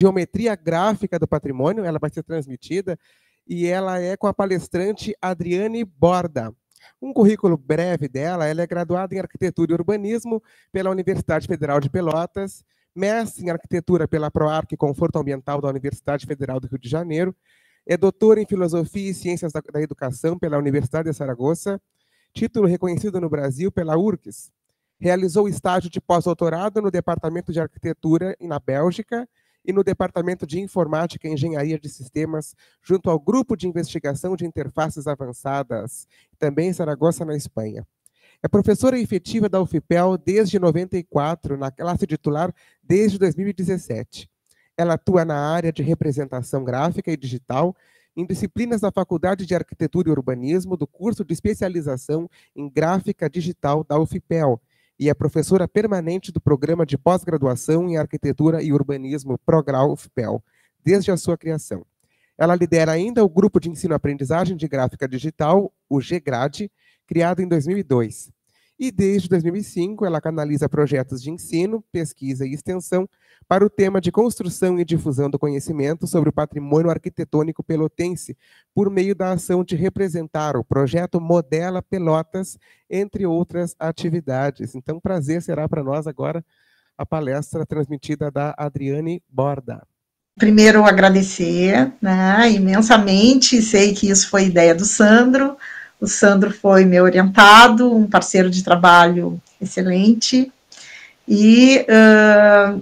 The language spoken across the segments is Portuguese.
Geometria Gráfica do Patrimônio, ela vai ser transmitida, e ela é com a palestrante Adriane Borda. Um currículo breve dela: ela é graduada em Arquitetura e Urbanismo pela Universidade Federal de Pelotas, mestre em Arquitetura pela PROARC Conforto Ambiental da Universidade Federal do Rio de Janeiro, é doutora em Filosofia e Ciências da Educação pela Universidade de Saragoça, título reconhecido no Brasil pela URGS. Realizou estágio de pós-doutorado no Departamento de Arquitetura na Bélgica e no Departamento de Informática e Engenharia de Sistemas, junto ao Grupo de Investigação de Interfaces Avançadas, também em Saragoça, na Espanha. É professora efetiva da UFPEL desde 94, na classe titular desde 2017. Ela atua na área de representação gráfica e digital em disciplinas da Faculdade de Arquitetura e Urbanismo do curso de especialização em Gráfica Digital da UFPEL e é professora permanente do Programa de Pós-Graduação em Arquitetura e Urbanismo Prograu UFPEL, desde a sua criação. Ela lidera ainda o Grupo de Ensino-Aprendizagem de Gráfica Digital, o GGRAD, criado em 2002. E desde 2005, ela canaliza projetos de ensino, pesquisa e extensão para o tema de construção e difusão do conhecimento sobre o patrimônio arquitetônico pelotense, por meio da ação de representar o projeto Modela Pelotas, entre outras atividades. Então, prazer será para nós agora a palestra transmitida da Adriane Borda. Primeiro, agradecer, né, imensamente, sei que isso foi ideia do Sandro. O Sandro foi meu orientado, um parceiro de trabalho excelente, e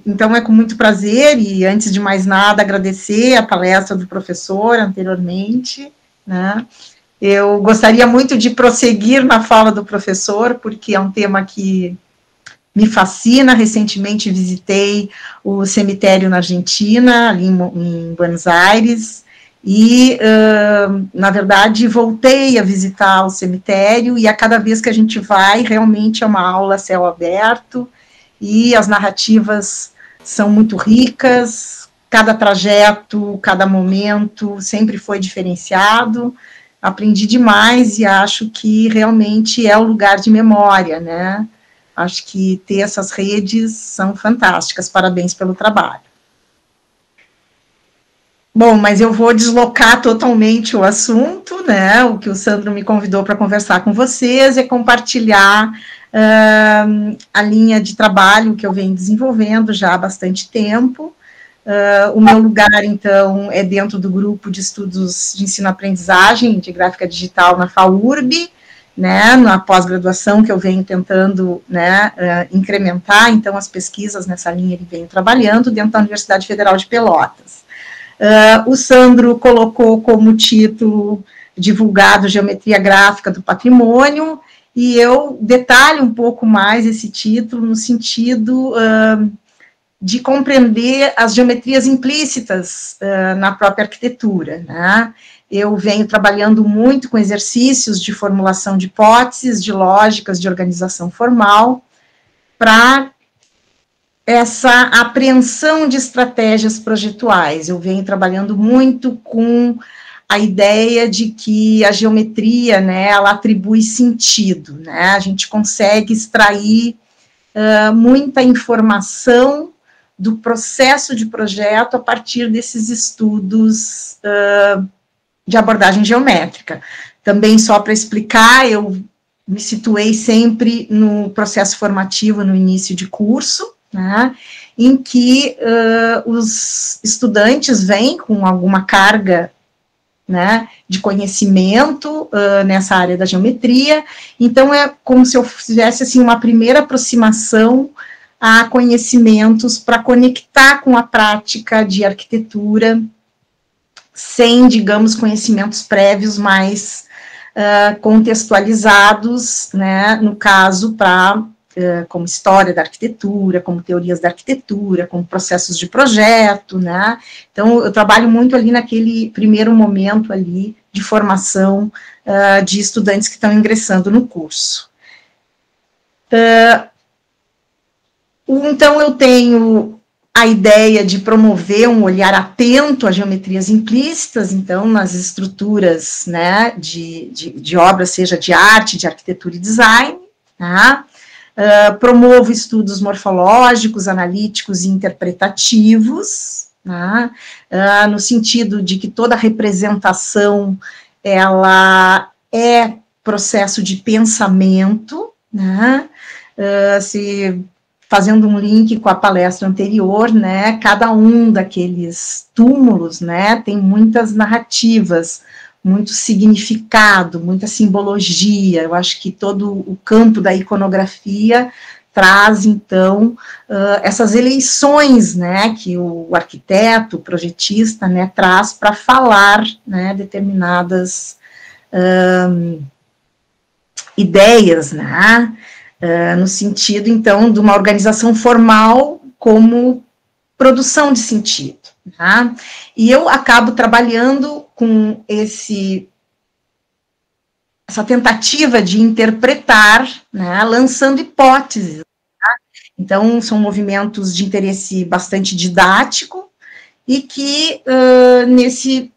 então é com muito prazer, e antes de mais nada, agradecer a palestra do professor anteriormente, né. Eu gostaria muito de prosseguir na fala do professor, porque é um tema que me fascina. Recentemente visitei o cemitério na Argentina, ali em Buenos Aires, e, na verdade, voltei a visitar o cemitério, e a cada vez que a gente vai, realmente é uma aula a céu aberto, e as narrativas são muito ricas, cada trajeto, cada momento sempre foi diferenciado. Aprendi demais e acho que realmente é o lugar de memória, né? Acho que ter essas redes são fantásticas, parabéns pelo trabalho. Bom, mas eu vou deslocar totalmente o assunto, né? O que o Sandro me convidou para conversar com vocês é compartilhar a linha de trabalho que eu venho desenvolvendo já há bastante tempo. O meu lugar, então, é dentro do grupo de estudos de ensino-aprendizagem de gráfica digital na FAURB, né, na pós-graduação que eu venho tentando, né, incrementar, então, as pesquisas nessa linha ele vem trabalhando dentro da Universidade Federal de Pelotas. O Sandro colocou como título divulgado Geometria Gráfica do Patrimônio, e eu detalho um pouco mais esse título no sentido de compreender as geometrias implícitas na própria arquitetura, né? Eu venho trabalhando muito com exercícios de formulação de hipóteses, de lógicas de organização formal, para essa apreensão de estratégias projetuais. Eu venho trabalhando muito com a ideia de que a geometria, né, ela atribui sentido, né? A gente consegue extrair muita informação do processo de projeto a partir desses estudos de abordagem geométrica. Também, só para explicar, eu me situei sempre no processo formativo no início de curso, né, em que os estudantes vêm com alguma carga, né, de conhecimento nessa área da geometria. Então é como se eu fizesse assim uma primeira aproximação a conhecimentos para conectar com a prática de arquitetura, sem, digamos, conhecimentos prévios mais contextualizados, né, no caso, para como história da arquitetura, como teorias da arquitetura, como processos de projeto, né. Então, eu trabalho muito ali naquele primeiro momento ali de formação de estudantes que estão ingressando no curso. Então, eu tenho a ideia de promover um olhar atento às geometrias implícitas, então, nas estruturas, né, de obras, seja de arte, de arquitetura e design, tá? Promovo estudos morfológicos, analíticos e interpretativos, né? No sentido de que toda representação, ela é processo de pensamento, né? Fazendo um link com a palestra anterior, né, cada um daqueles túmulos, né, tem muitas narrativas, muito significado, muita simbologia. Eu acho que todo o campo da iconografia traz, então, essas eleições, né, que o arquiteto, o projetista, né, traz para falar, né, determinadas ideias, né, no sentido, então, de uma organização formal como produção de sentido. Tá? E eu acabo trabalhando com essa tentativa de interpretar, né, lançando hipóteses. Tá? Então, são movimentos de interesse bastante didático e que, nesse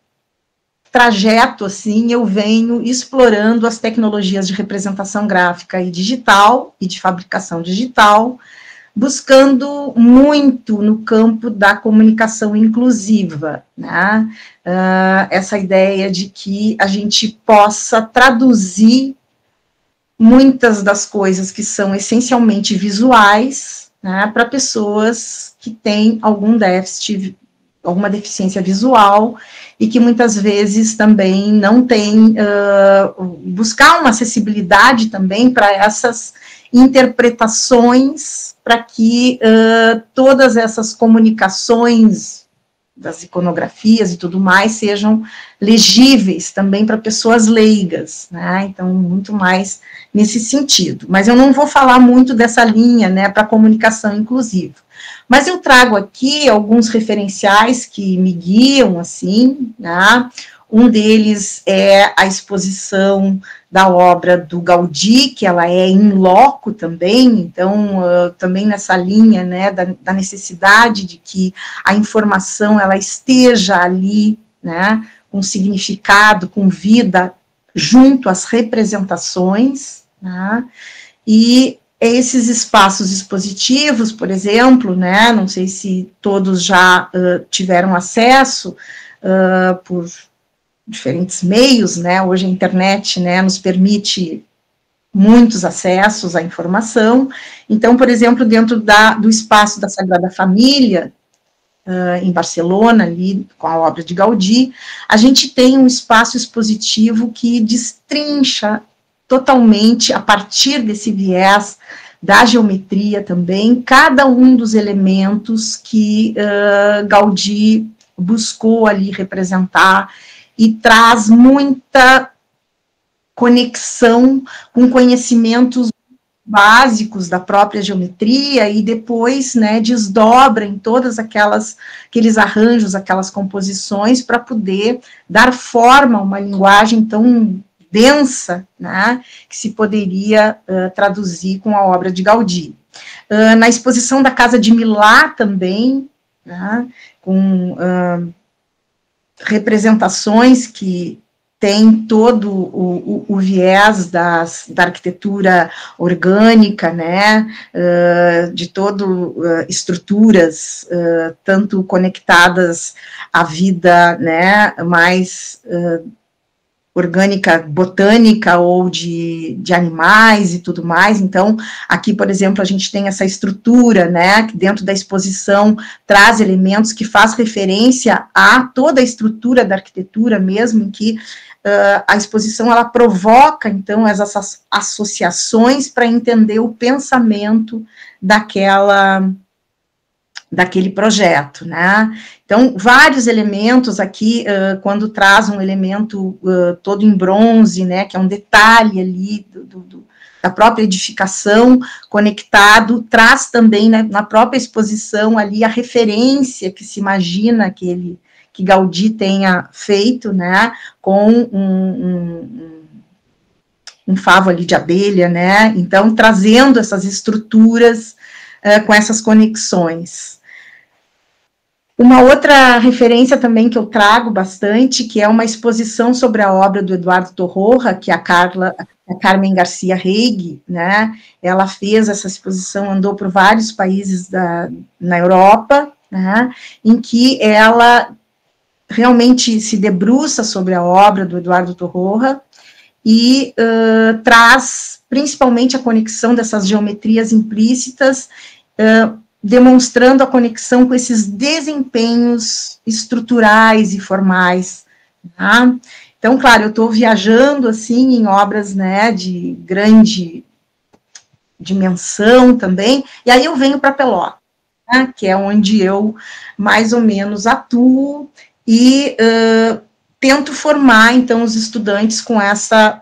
trajeto, assim, eu venho explorando as tecnologias de representação gráfica e digital, e de fabricação digital, buscando muito no campo da comunicação inclusiva, né? Essa ideia de que a gente possa traduzir muitas das coisas que são essencialmente visuais, né, para pessoas que têm algum déficit, alguma deficiência visual, e que muitas vezes também não têm, buscar uma acessibilidade também para essas interpretações, para que todas essas comunicações das iconografias e tudo mais sejam legíveis também para pessoas leigas, né? Então, muito mais nesse sentido. Mas eu não vou falar muito dessa linha, né, para comunicação inclusiva. Mas eu trago aqui alguns referenciais que me guiam, assim, né? Um deles é a exposição da obra do Gaudí, que ela é in loco também, então, também nessa linha, né, da necessidade de que a informação, ela esteja ali, né, com significado, com vida, junto às representações, né, e esses espaços expositivos, por exemplo, né, não sei se todos já tiveram acesso por diferentes meios, né, hoje a internet, né, nos permite muitos acessos à informação. Então, por exemplo, dentro do espaço da Sagrada Família, em Barcelona, ali com a obra de Gaudí, a gente tem um espaço expositivo que destrincha totalmente, a partir desse viés da geometria também, cada um dos elementos que Gaudí buscou ali representar, e traz muita conexão com conhecimentos básicos da própria geometria, e depois, né, desdobra em todas aqueles arranjos, aquelas composições, para poder dar forma a uma linguagem tão densa, né, que se poderia traduzir com a obra de Gaudí. Na exposição da Casa de Milá também, né, com representações que tem todo o viés da arquitetura orgânica, né, de todo estruturas, tanto conectadas à vida, né, mais orgânica, botânica, ou de animais e tudo mais. Então, aqui, por exemplo, a gente tem essa estrutura, né, que dentro da exposição traz elementos que faz referência a toda a estrutura da arquitetura mesmo, em que a exposição, ela provoca, então, essas associações para entender o pensamento daquele projeto, né? Então, vários elementos aqui, quando traz um elemento todo em bronze, né, que é um detalhe ali da própria edificação conectado, traz também, né, na própria exposição ali a referência que se imagina que Gaudí tenha feito, né, com um favo ali de abelha, né, então trazendo essas estruturas com essas conexões. Uma outra referência também que eu trago bastante, que é uma exposição sobre a obra do Eduardo Torroja, que a Carmen Garcia Reig, né, ela fez essa exposição, andou por vários países na Europa, né, em que ela realmente se debruça sobre a obra do Eduardo Torroja e traz principalmente a conexão dessas geometrias implícitas, demonstrando a conexão com esses desempenhos estruturais e formais, tá? Então, claro, eu estou viajando, assim, em obras, né, de grande dimensão também, e aí eu venho para Pelotas, né, que é onde eu, mais ou menos, atuo, e tento formar, então, os estudantes com essa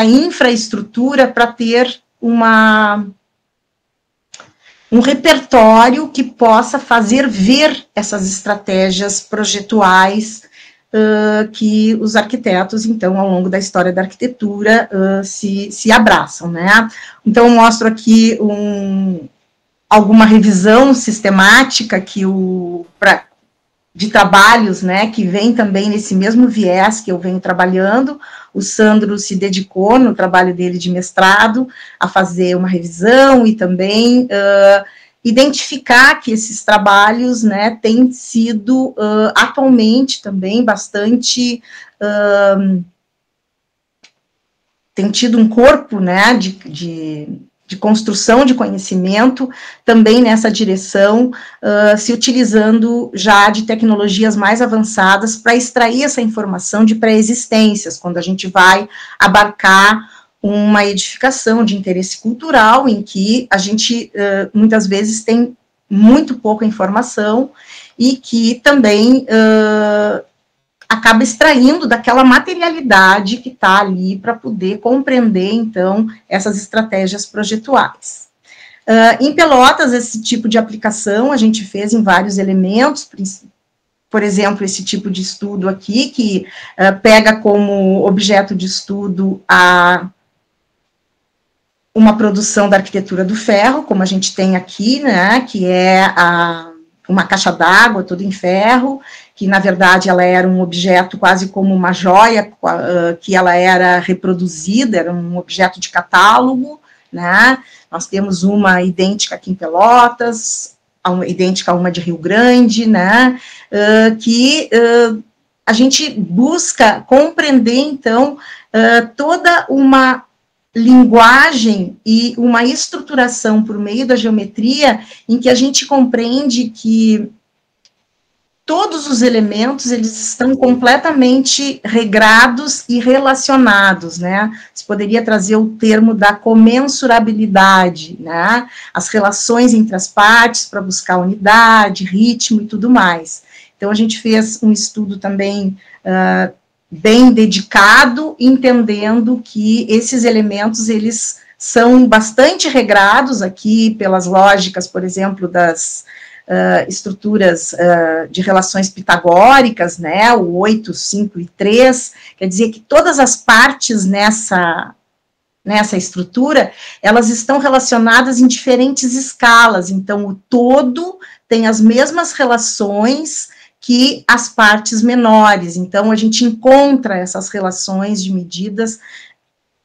infraestrutura para ter um repertório que possa fazer ver essas estratégias projetuais que os arquitetos, então, ao longo da história da arquitetura, se abraçam, né? Então, eu mostro aqui alguma revisão sistemática de trabalhos, né, que vem também nesse mesmo viés que eu venho trabalhando. O Sandro se dedicou, no trabalho dele de mestrado, a fazer uma revisão e também identificar que esses trabalhos, né, têm sido atualmente também bastante tem tido um corpo, né, de construção de conhecimento também nessa direção, se utilizando já de tecnologias mais avançadas para extrair essa informação de pré-existências, quando a gente vai abarcar uma edificação de interesse cultural, em que a gente, muitas vezes, tem muito pouca informação, e que também acaba extraindo daquela materialidade que está ali para poder compreender, então, essas estratégias projetuais. Em Pelotas, esse tipo de aplicação a gente fez em vários elementos, por exemplo, esse tipo de estudo aqui, que pega como objeto de estudo uma produção da arquitetura do ferro, como a gente tem aqui, né, que é uma caixa d'água toda em ferro, que na verdade ela era um objeto quase como uma joia, que ela era reproduzida, era um objeto de catálogo, né? Nós temos uma idêntica aqui em Pelotas, idêntica a uma de Rio Grande, né? Que a gente busca compreender, então, toda uma linguagem e uma estruturação por meio da geometria, em que a gente compreende que todos os elementos, eles estão completamente regrados e relacionados, né? Você poderia trazer o termo da comensurabilidade, né? As relações entre as partes para buscar unidade, ritmo e tudo mais. Então, a gente fez um estudo também bem dedicado, entendendo que esses elementos, eles são bastante regrados aqui pelas lógicas, por exemplo, das estruturas de relações pitagóricas, né, o 8, 5 e 3, quer dizer que todas as partes nessa estrutura, elas estão relacionadas em diferentes escalas, então o todo tem as mesmas relações que as partes menores, então a gente encontra essas relações de medidas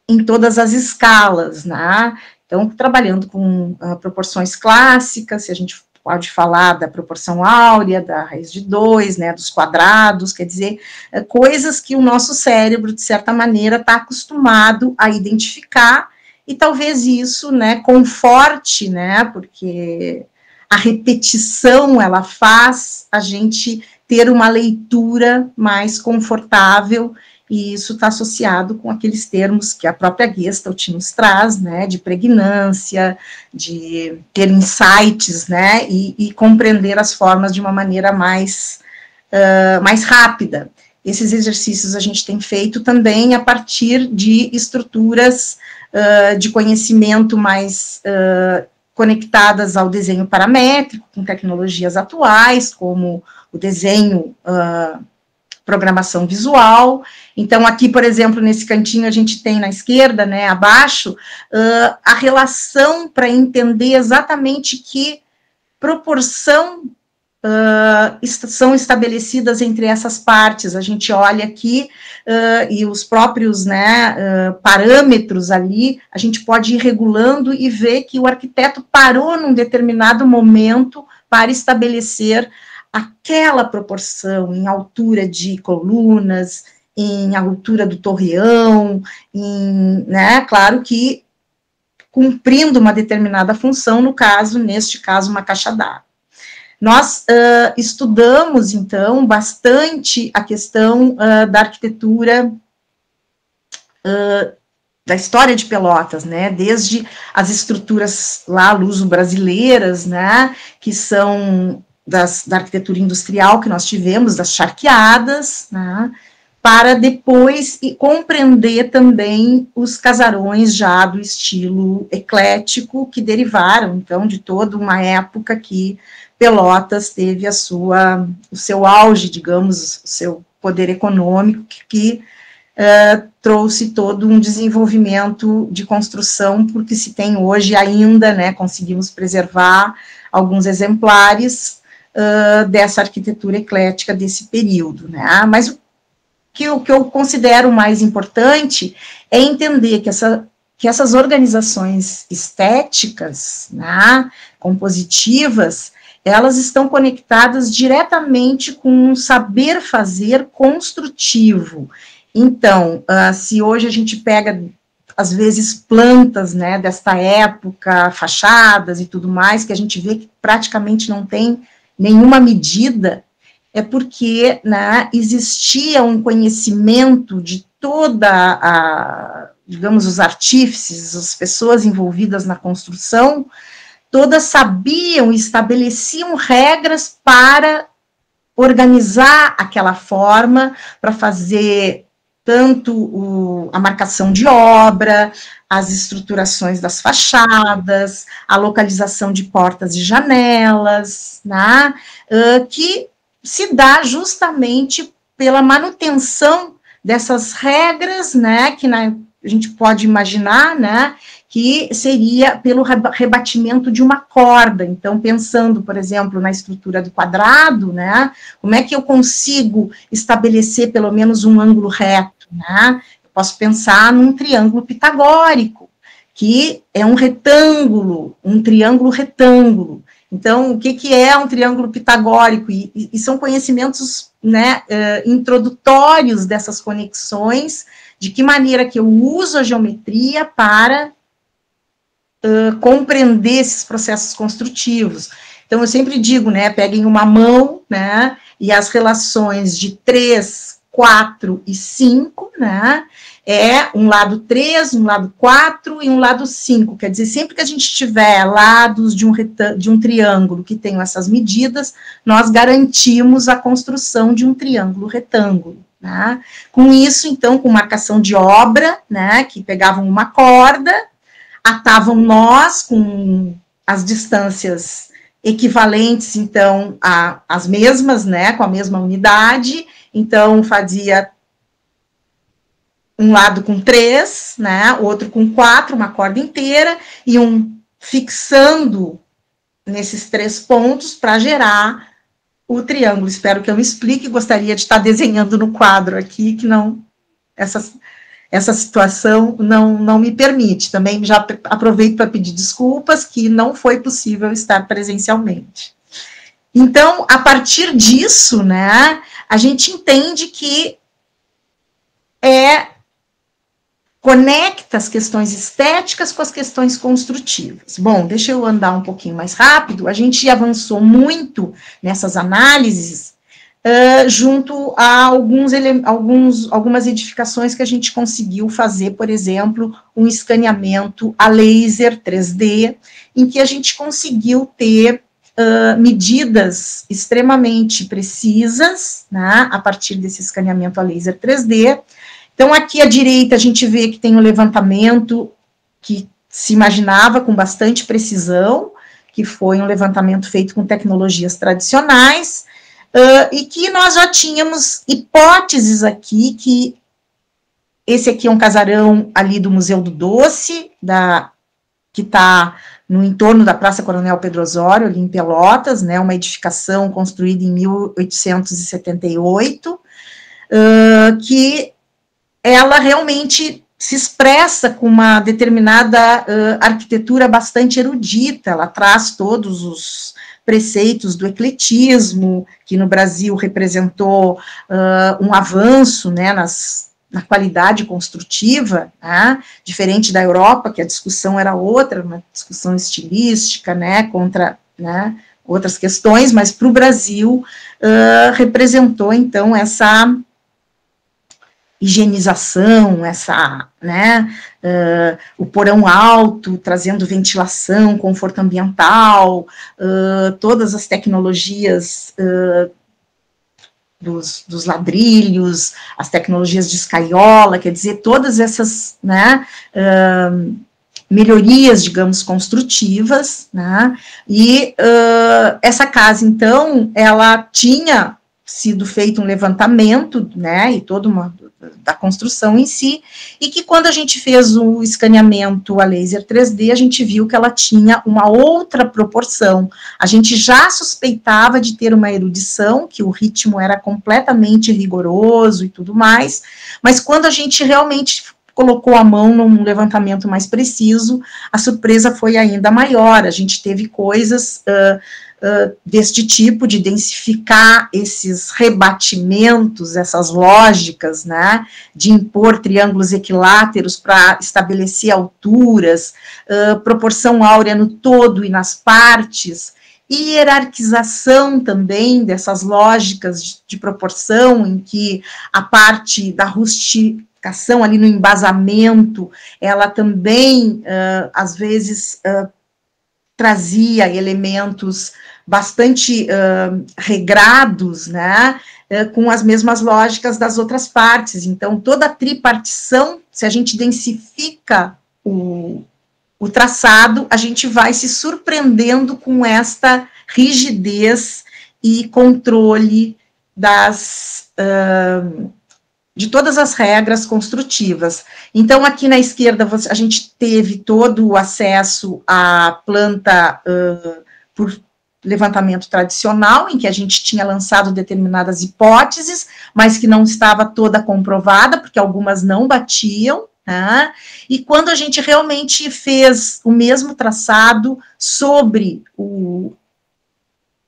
em todas as escalas, né, então trabalhando com proporções clássicas, se a gente pode falar da proporção áurea, da raiz de 2, né, dos quadrados, quer dizer, coisas que o nosso cérebro, de certa maneira, está acostumado a identificar, e talvez isso, né, conforte, né, porque a repetição, ela faz a gente ter uma leitura mais confortável, e isso está associado com aqueles termos que a própria Gestalt nos traz, né, de pregnância, de ter insights, né, e compreender as formas de uma maneira mais rápida. Esses exercícios a gente tem feito também a partir de estruturas de conhecimento mais conectadas ao desenho paramétrico, com tecnologias atuais, como o desenho programação visual. Então, aqui, por exemplo, nesse cantinho, a gente tem na esquerda, né, abaixo, a relação para entender exatamente que proporção são estabelecidas entre essas partes. A gente olha aqui e os próprios, né, parâmetros ali, a gente pode ir regulando e ver que o arquiteto parou num determinado momento para estabelecer aquela proporção em altura de colunas, em altura do torreão, né, claro que cumprindo uma determinada função, neste caso, uma caixa d'água. Nós estudamos, então, bastante a questão da arquitetura, da história de Pelotas, né, desde as estruturas lá luso-brasileiras, né, que são da arquitetura industrial que nós tivemos, das charqueadas, né, para depois compreender também os casarões já do estilo eclético, que derivaram, então, de toda uma época que Pelotas teve o seu auge, digamos, o seu poder econômico, que trouxe todo um desenvolvimento de construção, porque se tem hoje ainda, né, conseguimos preservar alguns exemplares dessa arquitetura eclética desse período, né, mas o que eu considero mais importante é entender que essas organizações estéticas, né, compositivas, elas estão conectadas diretamente com um saber fazer construtivo. Então, se hoje a gente pega, às vezes, plantas, né, desta época, fachadas e tudo mais, que a gente vê que praticamente não tem nenhuma medida, é porque, né, existia um conhecimento de digamos, os artífices, as pessoas envolvidas na construção, todas sabiam e estabeleciam regras para organizar aquela forma, para fazer tanto a marcação de obra, as estruturações das fachadas, a localização de portas e janelas, né, que se dá justamente pela manutenção dessas regras, né, que a gente pode imaginar, né, que seria pelo rebatimento de uma corda. Então, pensando, por exemplo, na estrutura do quadrado, né, como é que eu consigo estabelecer pelo menos um ângulo reto, né? Eu posso pensar num triângulo pitagórico, que é um retângulo, um triângulo retângulo. Então, o que é um triângulo pitagórico? E são conhecimentos, né, introdutórios dessas conexões, de que maneira que eu uso a geometria para compreender esses processos construtivos. Então, eu sempre digo, né, peguem uma mão, né, e as relações de 3, 4 e 5, né, é um lado 3, um lado 4 e um lado 5, quer dizer, sempre que a gente tiver lados de um triângulo que tenham essas medidas, nós garantimos a construção de um triângulo retângulo, né. Com isso, então, com marcação de obra, né, que pegavam uma corda, atavam nós com as distâncias equivalentes, então, às mesmas, né, com a mesma unidade, então, fazia um lado com 3, né, outro com 4, uma corda inteira, e fixando nesses 3 pontos para gerar o triângulo. Espero que eu me explique, gostaria de estar desenhando no quadro aqui, que não, essa situação não me permite. Também já aproveito para pedir desculpas, que não foi possível estar presencialmente. Então, a partir disso, né, a gente entende que conecta as questões estéticas com as questões construtivas. Bom, deixa eu andar um pouquinho mais rápido. A gente avançou muito nessas análises, junto a algumas edificações que a gente conseguiu fazer, por exemplo, um escaneamento a laser 3D, em que a gente conseguiu ter medidas extremamente precisas, né, a partir desse escaneamento a laser 3D. Então, aqui à direita a gente vê que tem um levantamento que se imaginava com bastante precisão, que foi um levantamento feito com tecnologias tradicionais, e que nós já tínhamos hipóteses aqui, que esse aqui é um casarão ali do Museu do Doce, que está no entorno da Praça Coronel Pedro Osório, ali em Pelotas, né, uma edificação construída em 1878, que ela realmente se expressa com uma determinada arquitetura bastante erudita, ela traz todos os preceitos do ecletismo, que no Brasil representou um avanço, né, na qualidade construtiva, né, diferente da Europa, que a discussão era outra, uma discussão estilística, né, contra, né, outras questões, mas para o Brasil representou, então, essa higienização, essa, né, o porão alto, trazendo ventilação, conforto ambiental, todas as tecnologias dos ladrilhos, as tecnologias de escaiola, quer dizer, todas essas, né, melhorias, digamos, construtivas, né, e essa casa, então, ela tinha sido feito um levantamento, né, e toda uma da construção em si, e que quando a gente fez o escaneamento a laser 3D, a gente viu que ela tinha uma outra proporção. A gente já suspeitava de ter uma erudição, que o ritmo era completamente rigoroso e tudo mais, mas quando a gente realmente colocou a mão num levantamento mais preciso, a surpresa foi ainda maior. A gente teve coisas deste tipo, de densificar esses rebatimentos, essas lógicas, né, de impor triângulos equiláteros para estabelecer alturas, proporção áurea no todo e nas partes, e hierarquização também dessas lógicas de proporção, em que a parte da rustificação ali no embasamento, ela também, às vezes, trazia elementos bastante regrados, né, com as mesmas lógicas das outras partes. Então, toda a tripartição, se a gente densifica o traçado, a gente vai se surpreendendo com esta rigidez e controle de todas as regras construtivas. Então, aqui na esquerda, a gente teve todo o acesso à planta por levantamento tradicional, em que a gente tinha lançado determinadas hipóteses, mas que não estava toda comprovada, porque algumas não batiam, né? E quando a gente realmente fez o mesmo traçado sobre o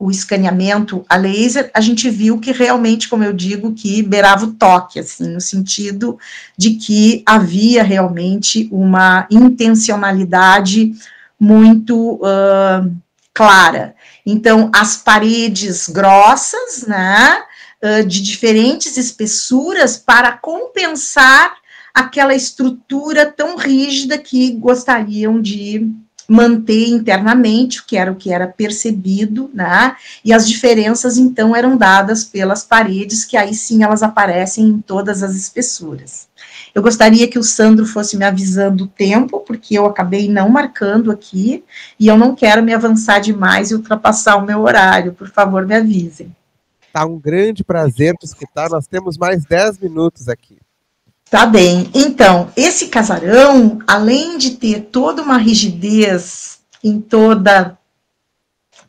escaneamento a laser, a gente viu que realmente, como eu digo, que beirava o toque, assim, no sentido de que havia realmente uma intencionalidade muito clara. Então, as paredes grossas, né, de diferentes espessuras, para compensar aquela estrutura tão rígida que gostariam de manter internamente, o que era percebido, né, e as diferenças, então, eram dadas pelas paredes, que aí sim elas aparecem em todas as espessuras. Eu gostaria que o Sandro fosse me avisando o tempo, porque eu acabei não marcando aqui, e eu não quero me avançar demais e ultrapassar o meu horário, por favor, me avisem. Tá um grande prazer te escutar, nós temos mais 10 minutos aqui. Tá bem, então, esse casarão, além de ter toda uma rigidez em toda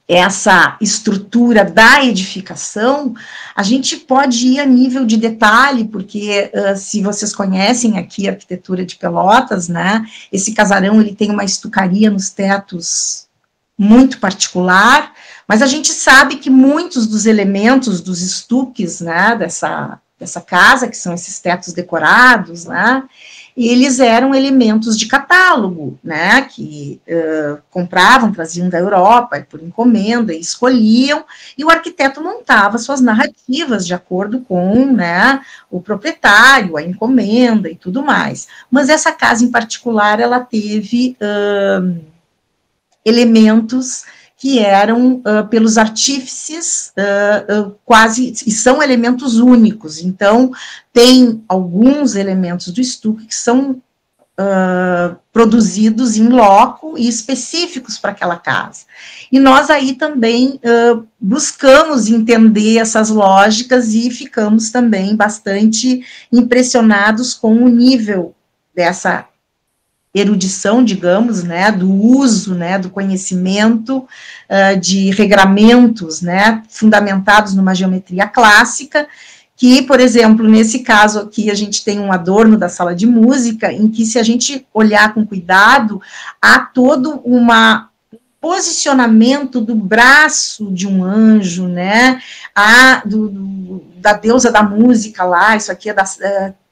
essa estrutura da edificação, a gente pode ir a nível de detalhe, porque se vocês conhecem aqui a arquitetura de Pelotas, né, esse casarão, ele tem uma estucaria nos tetos muito particular, mas a gente sabe que muitos dos elementos dos estuques, né, dessa casa, que são esses tetos decorados, né, eles eram elementos de catálogo, né, que compravam, traziam da Europa, por encomenda, e escolhiam, e o arquiteto montava suas narrativas de acordo com, né, o proprietário, a encomenda e tudo mais. Mas essa casa em particular, ela teve elementos que eram pelos artífices quase, e são elementos únicos. Então, tem alguns elementos do estuque que são produzidos em loco e específicos para aquela casa. E nós aí também buscamos entender essas lógicas e ficamos também bastante impressionados com o nível dessa erudição, digamos, né, do uso, né, do conhecimento, de regramentos, né, fundamentados numa geometria clássica, que, por exemplo, nesse caso aqui, a gente tem um adorno da sala de música, em que, se a gente olhar com cuidado, há todo posicionamento do braço de um anjo, né, da deusa da música lá, isso aqui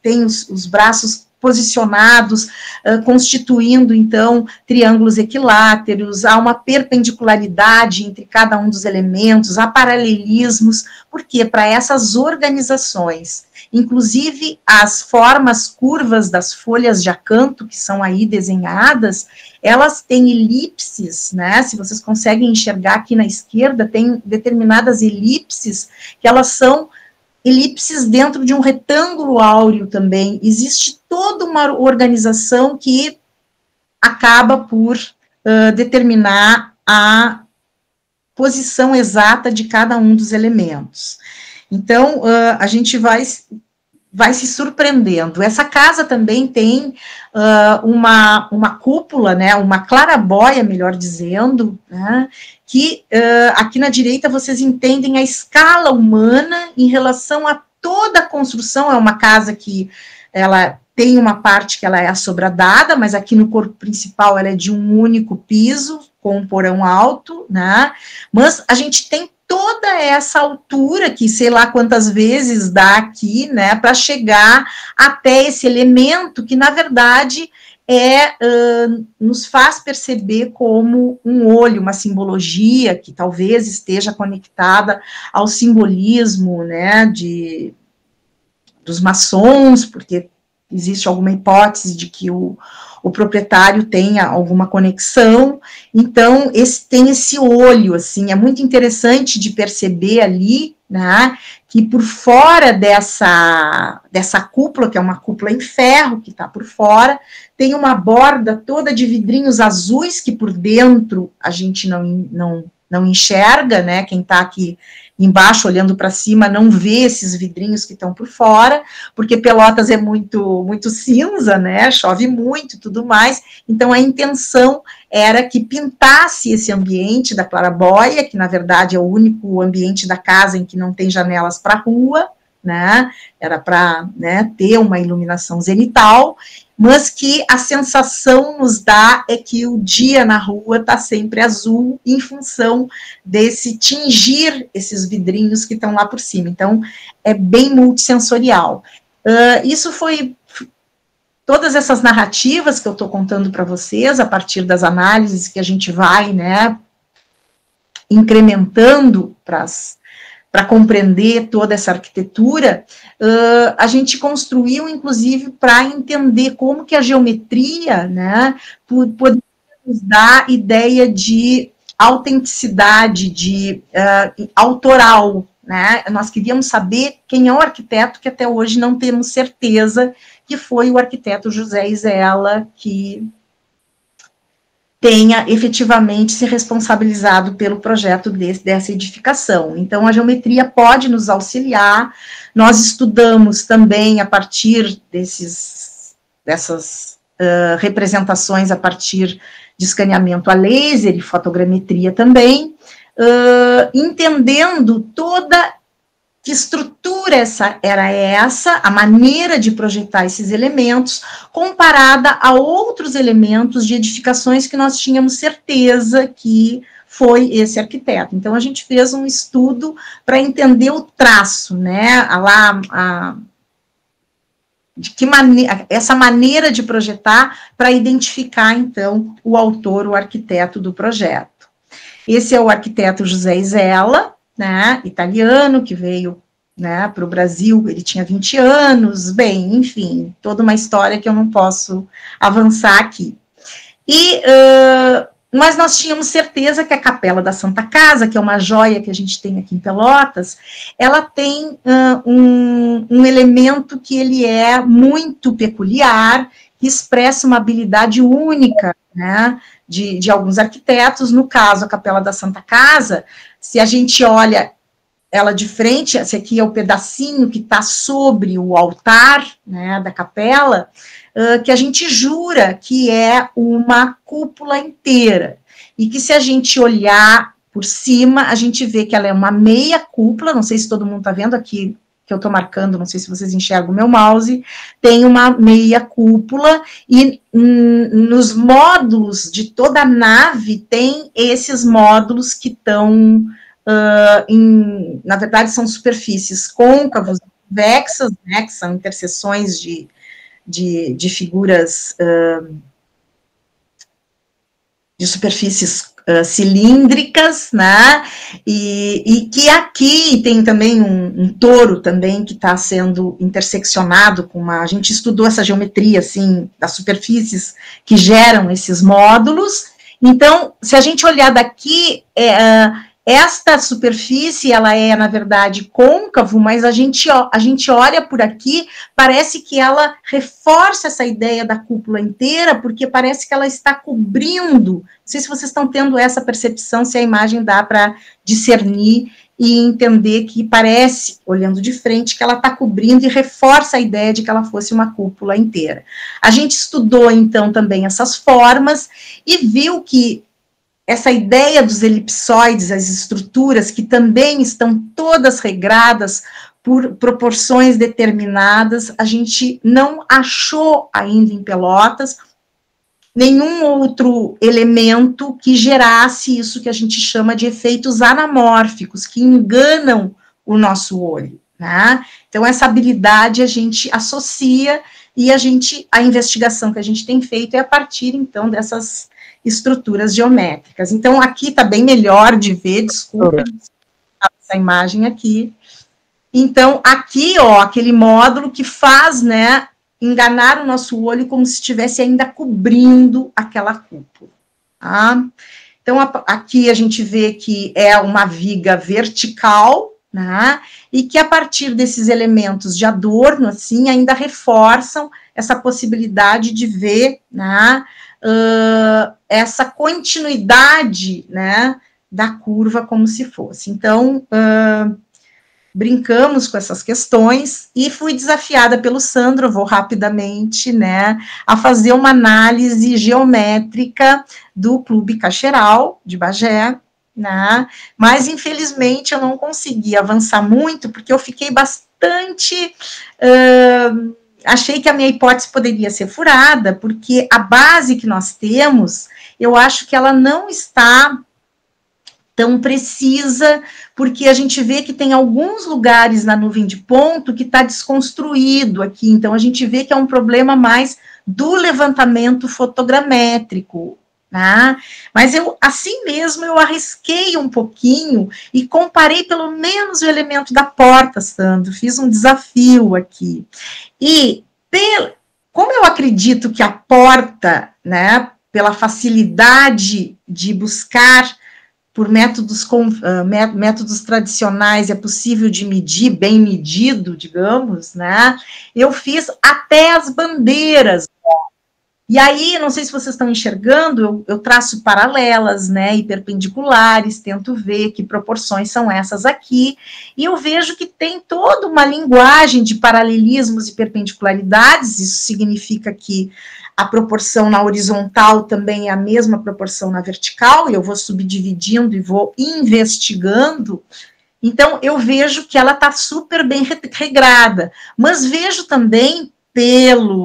tem os braços posicionados, constituindo, então, triângulos equiláteros, há uma perpendicularidade entre cada um dos elementos, há paralelismos, porque para essas organizações, inclusive as formas curvas das folhas de acanto, que são aí desenhadas, elas têm elipses, né, se vocês conseguem enxergar aqui na esquerda, tem determinadas elipses, que elas são elipses dentro de um retângulo áureo também. Existe toda uma organização que acaba por determinar a posição exata de cada um dos elementos. Então, a gente vai se surpreendendo. Essa casa também tem uma cúpula, né, uma clarabóia, melhor dizendo, né, que aqui na direita vocês entendem a escala humana em relação a toda a construção. É uma casa que ela tem uma parte que ela é assobradada, mas aqui no corpo principal ela é de um único piso, com um porão alto, né, mas a gente tem toda essa altura, que sei lá quantas vezes dá aqui, né, para chegar até esse elemento que, na verdade, nos faz perceber como um olho, uma simbologia que talvez esteja conectada ao simbolismo, né, dos maçons, porque existe alguma hipótese de que o proprietário tenha alguma conexão. Então, tem esse olho, assim, é muito interessante de perceber ali, né, que por fora dessa cúpula, que é uma cúpula em ferro, que está por fora, tem uma borda toda de vidrinhos azuis, que por dentro a gente não enxerga, né, quem está aqui embaixo, olhando para cima, não vê esses vidrinhos que estão por fora, porque Pelotas é muito, muito cinza, né, chove muito e tudo mais, então a intenção era que pintasse esse ambiente da clarabóia, que na verdade é o único ambiente da casa em que não tem janelas para a rua, né, era para, né, ter uma iluminação zenital, mas que a sensação nos dá é que o dia na rua está sempre azul, em função desse tingir esses vidrinhos que estão lá por cima. Então, é bem multissensorial. Isso foi todas essas narrativas que eu estou contando para vocês, a partir das análises que a gente vai, né, incrementando para compreender toda essa arquitetura, a gente construiu, inclusive, para entender como que a geometria, né, poderia nos dar ideia de autenticidade, de autoral, né? Nós queríamos saber quem é o arquiteto, que até hoje não temos certeza que foi o arquiteto José Isela que tenha efetivamente se responsabilizado pelo projeto dessa edificação. Então, a geometria pode nos auxiliar. Nós estudamos também a partir dessas representações, a partir de escaneamento a laser e fotogrametria também, entendendo toda que estrutura era essa, a maneira de projetar esses elementos, comparada a outros elementos de edificações que nós tínhamos certeza que foi esse arquiteto. Então, a gente fez um estudo para entender o traço, né, de que maneira, essa maneira de projetar, para identificar, então, o autor, o arquiteto do projeto. Esse é o arquiteto José Isela, né, italiano, que veio, né, para o Brasil, ele tinha 20 anos, bem, enfim, toda uma história que eu não posso avançar aqui. Mas nós tínhamos certeza que a Capela da Santa Casa, que é uma joia que a gente tem aqui em Pelotas, ela tem um elemento que ele é muito peculiar, que expressa uma habilidade única, né, de alguns arquitetos. No caso, a Capela da Santa Casa, se a gente olha ela de frente, esse aqui é o pedacinho que está sobre o altar, né, da capela, que a gente jura que é uma cúpula inteira, e que se a gente olhar por cima, a gente vê que ela é uma meia cúpula, não sei se todo mundo está vendo aqui, que eu estou marcando, não sei se vocês enxergam o meu mouse, tem uma meia cúpula, e nos módulos de toda a nave, tem esses módulos que estão, na verdade, são superfícies côncavas, convexas, né, que são interseções de figuras de superfícies cilíndricas, né, e que aqui tem também um touro também que está sendo interseccionado com a gente estudou essa geometria, assim, das superfícies que geram esses módulos. Então, se a gente olhar daqui, esta superfície, ela é, na verdade, côncavo, mas a gente olha por aqui, parece que ela reforça essa ideia da cúpula inteira, porque parece que ela está cobrindo, não sei se vocês estão tendo essa percepção, se a imagem dá para discernir e entender que parece, olhando de frente, que ela está cobrindo e reforça a ideia de que ela fosse uma cúpula inteira. A gente estudou, então, também essas formas e viu que essa ideia dos elipsoides, as estruturas que também estão todas regradas por proporções determinadas, a gente não achou ainda em Pelotas nenhum outro elemento que gerasse isso que a gente chama de efeitos anamórficos, que enganam o nosso olho, né? Então, essa habilidade a gente associa e a investigação que a gente tem feito é a partir, então, dessas estruturas geométricas. Então, aqui está bem melhor de ver, desculpa, essa imagem aqui. Então, aqui, ó, aquele módulo que faz, né, enganar o nosso olho como se estivesse ainda cobrindo aquela cúpula. Tá? Então, aqui a gente vê que é uma viga vertical, né, e que a partir desses elementos de adorno, assim, ainda reforçam essa possibilidade de ver, né, essa continuidade, né, da curva como se fosse. Então, brincamos com essas questões e fui desafiada pelo Sandro, vou rapidamente, né, a fazer uma análise geométrica do Clube Cacheral de Bagé, né, mas infelizmente eu não consegui avançar muito, porque eu fiquei bastante... achei que a minha hipótese poderia ser furada, porque a base que nós temos, eu acho que ela não está tão precisa, porque a gente vê que tem alguns lugares na nuvem de ponto que está desconstruído aqui, então a gente vê que é um problema mais do levantamento fotogramétrico, né? Mas assim mesmo, eu arrisquei um pouquinho e comparei pelo menos o elemento da porta, Sandro, fiz um desafio aqui. E, como eu acredito que a porta, né, pela facilidade de buscar por métodos tradicionais, é possível de medir, bem medido, digamos, né, eu fiz até as bandeiras. E aí, não sei se vocês estão enxergando, eu traço paralelas, né, e perpendiculares, tento ver que proporções são essas aqui, e eu vejo que tem toda uma linguagem de paralelismos e perpendicularidades, isso significa que a proporção na horizontal também é a mesma proporção na vertical, e eu vou subdividindo e vou investigando. Então, eu vejo que ela está super bem regrada, mas vejo também,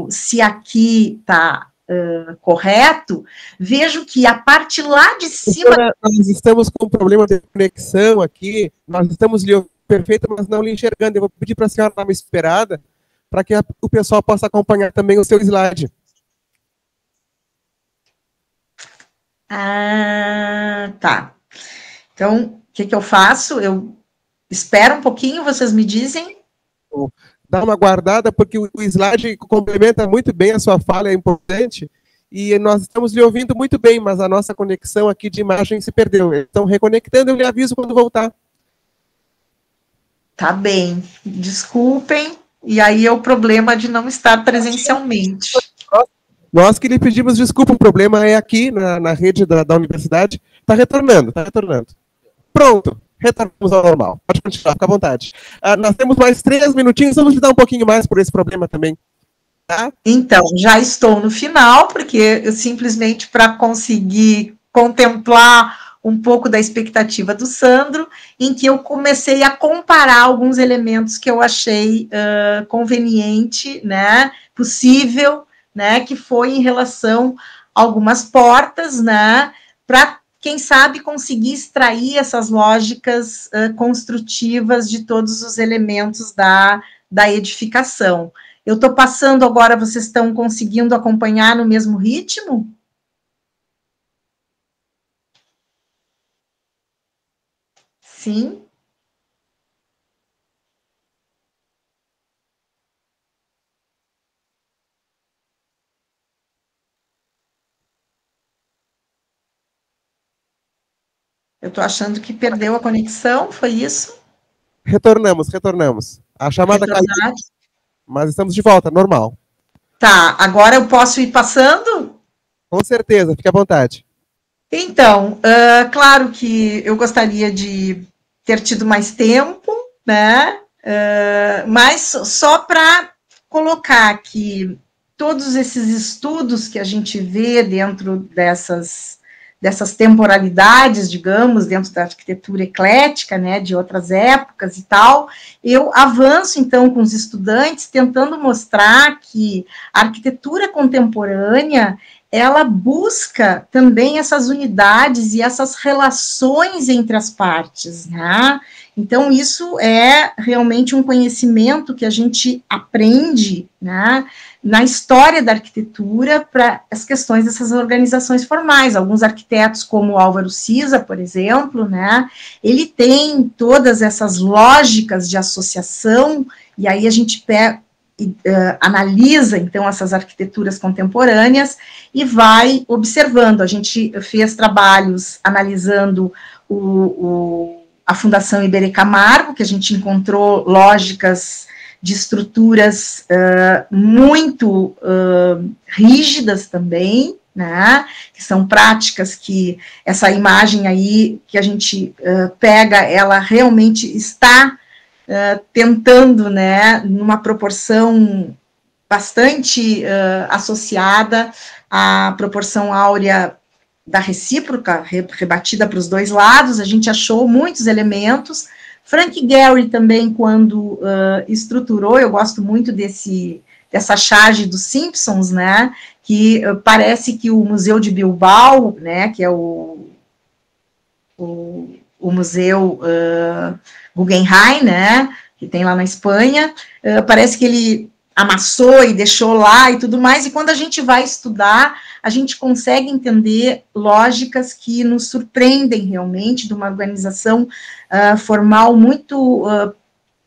se aqui está correto, vejo que a parte lá de cima... Nós estamos com um problema de conexão aqui, nós estamos lhe perfeito, mas não lhe enxergando. Eu vou pedir para a senhora dar uma esperada, para que o pessoal possa acompanhar também o seu slide. Tá. Então, o que eu faço? Eu espero um pouquinho, vocês me dizem? Dá uma guardada, porque o slide complementa muito bem a sua fala, é importante, e nós estamos lhe ouvindo muito bem, mas a nossa conexão aqui de imagem se perdeu. Então, reconectando, eu lhe aviso quando voltar. Tá bem, desculpem, e aí é o problema de não estar presencialmente. Nós que lhe pedimos desculpa, o problema é aqui, na rede da universidade. Está retornando, está retornando. Pronto, retornamos ao normal. Pode continuar, fica à vontade. Nós temos mais 3 minutinhos, vamos lhe dar um pouquinho mais por esse problema também. Então, já estou no final, porque eu simplesmente para conseguir contemplar um pouco da expectativa do Sandro, em que eu comecei a comparar alguns elementos que eu achei conveniente, né, possível, né, que foi em relação a algumas portas, né, para, quem sabe, conseguir extrair essas lógicas construtivas de todos os elementos da edificação. Eu estou passando agora, vocês estão conseguindo acompanhar no mesmo ritmo? Sim. Eu estou achando que perdeu a conexão, foi isso? Retornamos. A chamada caiu, Retornar? mas estamos de volta, normal. Tá, agora eu posso ir passando? Com certeza, fique à vontade. Então, claro que eu gostaria de ter tido mais tempo, né? Mas só para colocar que todos esses estudos que a gente vê dentro dessas temporalidades, digamos, dentro da arquitetura eclética, né, de outras épocas e tal, eu avanço, então, com os estudantes, tentando mostrar que a arquitetura contemporânea, ela busca também essas unidades e essas relações entre as partes, né? Então, isso é realmente um conhecimento que a gente aprende, né, na história da arquitetura para as questões dessas organizações formais. Alguns arquitetos, como Álvaro Siza, por exemplo, né, ele tem todas essas lógicas de associação, e aí a gente analisa, então, essas arquiteturas contemporâneas e vai observando. A gente fez trabalhos analisando a Fundação Iberê Camargo, que a gente encontrou lógicas de estruturas muito rígidas também, né, que são práticas que essa imagem aí que a gente pega, ela realmente está tentando, né, numa proporção bastante associada à proporção áurea da recíproca, rebatida para os dois lados. A gente achou muitos elementos. Frank Gehry também, quando estruturou, eu gosto muito dessa charge dos Simpsons, né, que parece que o Museu de Bilbao, né, que é o Museu Guggenheim, né, que tem lá na Espanha, parece que ele amassou e deixou lá e tudo mais, e quando a gente vai estudar, a gente consegue entender lógicas que nos surpreendem realmente, de uma organização formal muito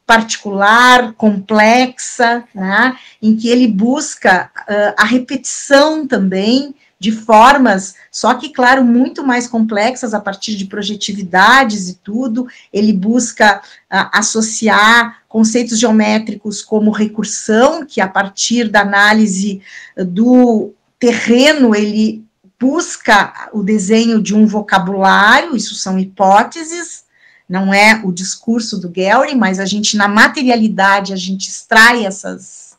particular, complexa, né, em que ele busca a repetição também de formas, só que, claro, muito mais complexas a partir de projetividades e tudo. Ele busca associar conceitos geométricos como recursão, que a partir da análise do terreno, ele busca o desenho de um vocabulário, isso são hipóteses, não é o discurso do Gehry, mas a gente, na materialidade, a gente extrai essas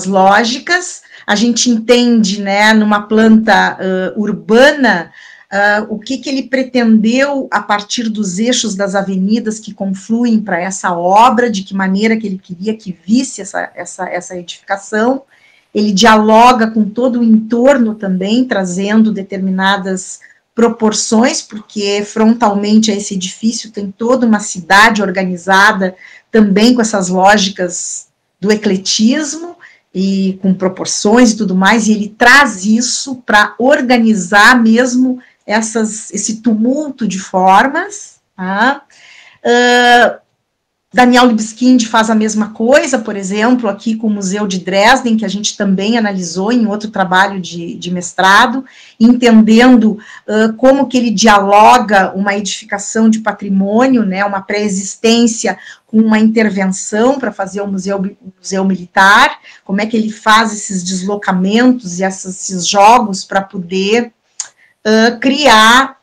lógicas. A gente entende, né, numa planta urbana, o que ele pretendeu a partir dos eixos das avenidas que confluem para essa obra, de que maneira que ele queria que visse essa edificação. Ele dialoga com todo o entorno também, trazendo determinadas proporções, porque frontalmente a esse edifício tem toda uma cidade organizada também com essas lógicas do ecletismo e com proporções e tudo mais, e ele traz isso para organizar mesmo esse tumulto de formas. Tá? Daniel Libeskind faz a mesma coisa, por exemplo, aqui com o Museu de Dresden, que a gente também analisou em outro trabalho de mestrado, entendendo como que ele dialoga uma edificação de patrimônio, né, uma pré-existência com uma intervenção para fazer o museu militar, como é que ele faz esses deslocamentos e esses jogos para poder criar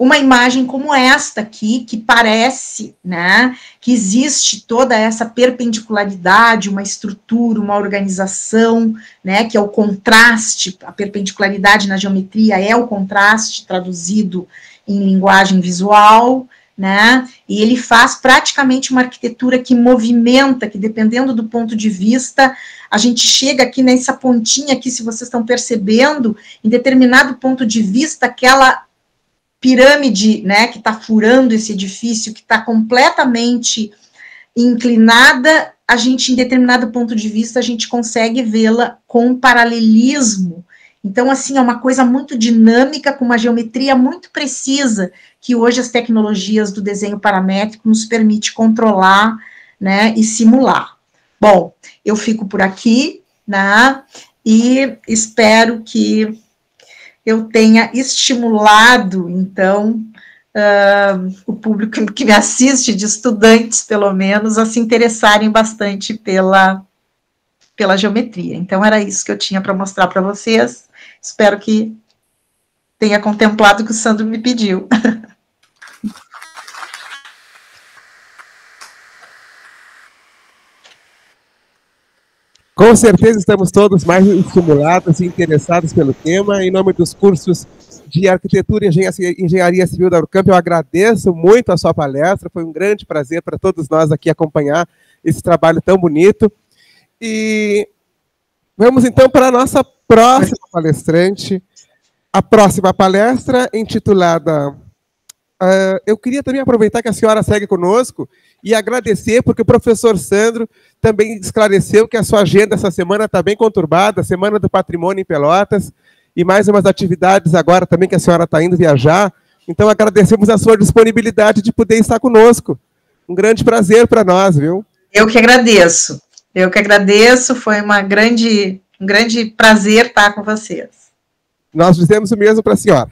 uma imagem como esta aqui, que parece, né, que existe toda essa perpendicularidade, uma estrutura, uma organização, né, que é o contraste, a perpendicularidade na geometria é o contraste traduzido em linguagem visual, né, e ele faz praticamente uma arquitetura que movimenta, que dependendo do ponto de vista, a gente chega aqui nessa pontinha aqui, se vocês estão percebendo, em determinado ponto de vista, aquela pirâmide, né, que está furando esse edifício, que está completamente inclinada, a gente, em determinado ponto de vista, a gente consegue vê-la com paralelismo. Então, assim, é uma coisa muito dinâmica, com uma geometria muito precisa, que hoje as tecnologias do desenho paramétrico nos permite controlar, né, e simular. Bom, eu fico por aqui, né, e espero que eu tenha estimulado, então, o público que me assiste, de estudantes, pelo menos, a se interessarem bastante pela geometria. Então, era isso que eu tinha para mostrar para vocês. Espero que tenha contemplado o que o Sandro me pediu. Com certeza estamos todos mais estimulados e interessados pelo tema. Em nome dos cursos de Arquitetura e Engenharia Civil da Unicamp, eu agradeço muito a sua palestra. Foi um grande prazer para todos nós aqui acompanhar esse trabalho tão bonito. E vamos então para a nossa próxima palestrante. A próxima palestra, intitulada... eu queria também aproveitar que a senhora segue conosco e agradecer, porque o professor Sandro também esclareceu que a sua agenda essa semana está bem conturbada, Semana do Patrimônio em Pelotas, e mais umas atividades agora também que a senhora está indo viajar. Então, agradecemos a sua disponibilidade de poder estar conosco. Um grande prazer para nós, viu? Eu que agradeço. Foi um grande prazer estar com vocês. Nós dizemos o mesmo para a senhora.